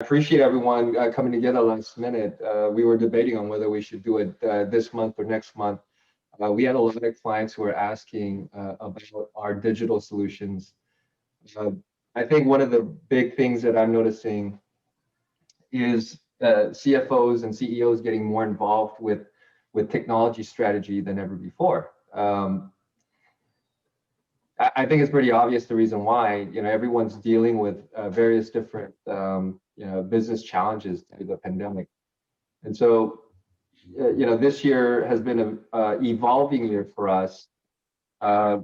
Appreciate everyone coming together last minute. We were debating on whether we should do it this month or next month. We had a lot of clients who were asking about our digital solutions. Uh, I think one of the big things that I'm noticing is CFOs and CEOs getting more involved with technology strategy than ever before. I think it's pretty obvious the reason why. Everyone's dealing with various different business challenges through the pandemic, and so this year has been a evolving year for us. Uh,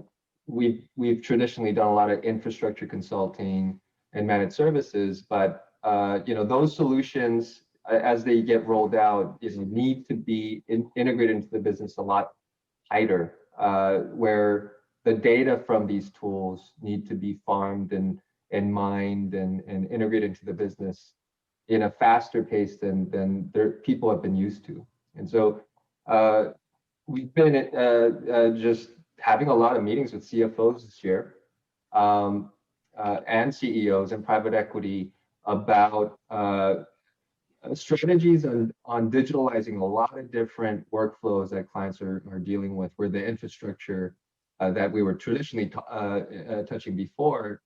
we've traditionally done a lot of infrastructure consulting and managed services, but those solutions as they get rolled out need to be integrated into the business a lot tighter, where the data from these tools need to be farmed and mined and integrated into the business in a faster pace than people have been used to. And so uh, we've been just having a lot of meetings with CFOs this year, um, and CEOs and private equity about strategies on digitalizing a lot of different workflows that clients are dealing with, where the infrastructure that we were traditionally touching before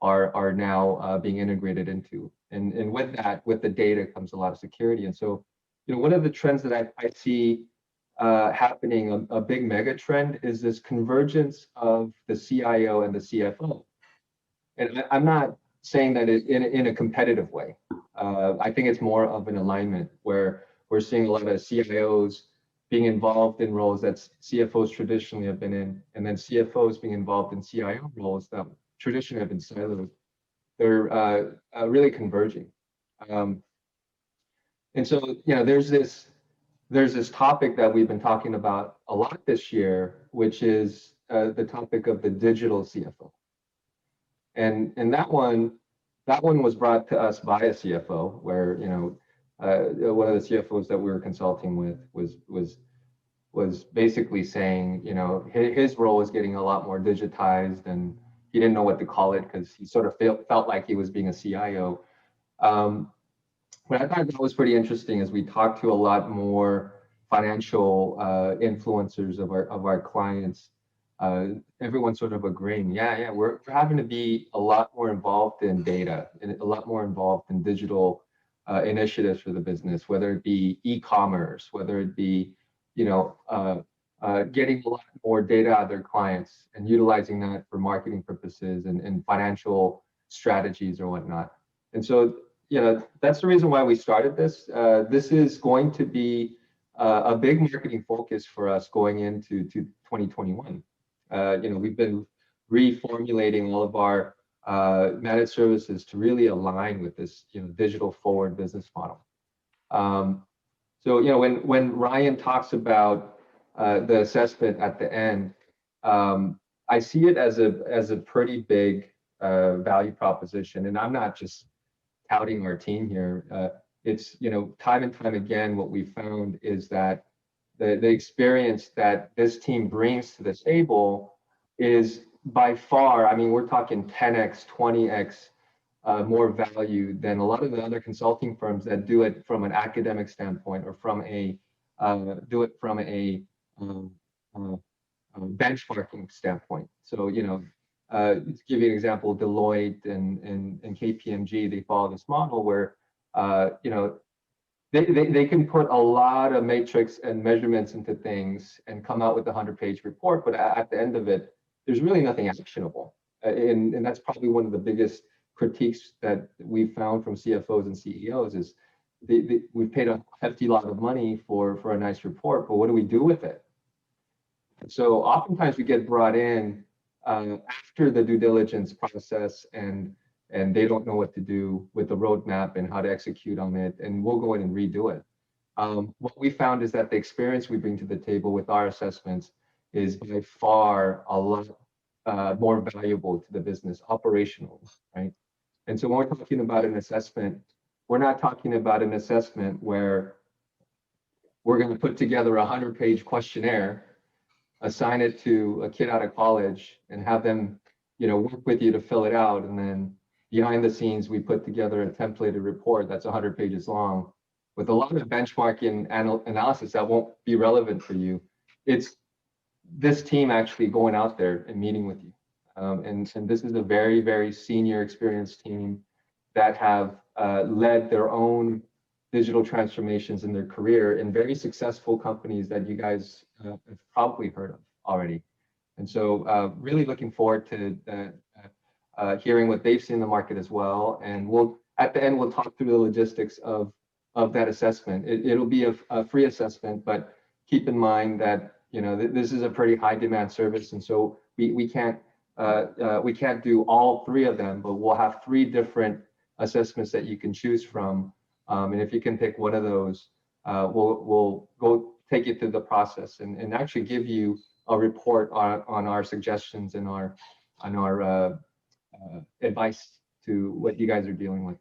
are now being integrated into. And with that, with the data comes a lot of security. And so, one of the trends that I see happening, a big mega trend, is this convergence of the CIO and the CFO. And I'm not saying that in a competitive way. I think it's more of an alignment where we're seeing a lot of CIOs being involved in roles that CFOs traditionally have been in, and then CFOs being involved in CIO roles that traditionally have been siloed. They're really converging. Um, and so, there's this topic that we've been talking about a lot this year, which is the topic of the digital CFO. And that one was brought to us by a CFO, where one of the CFOs that we were consulting with was basically saying, his role was getting a lot more digitized, and he didn't know what to call it because he sort of felt like he was being a CIO. What I thought that was pretty interesting is we talked to a lot more financial influencers of our clients. Everyone's sort of agreeing, yeah, we're having to be a lot more involved in data and a lot more involved in digital initiatives for the business, whether it be e-commerce, whether it be, getting a lot more data out of their clients and utilizing that for marketing purposes and financial strategies or whatnot. And so, that's the reason why we started this. This is going to be a big marketing focus for us going into 2021. We've been reformulating all of our managed services to really align with this, digital forward business model. So, when Ryan talks about the assessment at the end, I see it as a pretty big value proposition, and I'm not just touting our team here. It's time and time again, what we found is that the experience that this team brings to the table is by far, I mean, we're talking 10x, 20x more value than a lot of the other consulting firms that do it from an academic standpoint, or from a do it from a benchmarking standpoint. So, to give you an example, Deloitte and KPMG, they follow this model where, they can put a lot of matrix and measurements into things and come out with a 100-page report, but at the end of it, there's really nothing actionable. And that's probably one of the biggest critiques that we've found from CFOs and CEOs is we've paid a hefty lot of money for a nice report, but what do we do with it? And so oftentimes we get brought in after the due diligence process, and they don't know what to do with the roadmap and how to execute on it, and we'll go in and redo it. What we found is that the experience we bring to the table with our assessments is by far a lot more valuable to the business operational, right? And so when we're talking about an assessment, we're not talking about an assessment where we're going to put together a 100-page questionnaire, assign it to a kid out of college, and have them, work with you to fill it out, and then behind the scenes, we put together a templated report that's 100 pages long with a lot of benchmarking analysis that won't be relevant for you. It's this team actually going out there and meeting with you. And this is a very, very senior experienced team that have led their own digital transformations in their career in very successful companies that you guys have probably heard of already. And so really looking forward to hearing what they've seen in the market as well. And we'll, at the end, we'll talk through the logistics of that assessment. It'll be a free assessment, but keep in mind that, you know, this is a pretty high demand service. And so we can't do all three of them, but we'll have three different assessments that you can choose from. And if you can pick one of those, we'll go take you through the process and actually give you a report on our suggestions and our advice to what you guys are dealing with.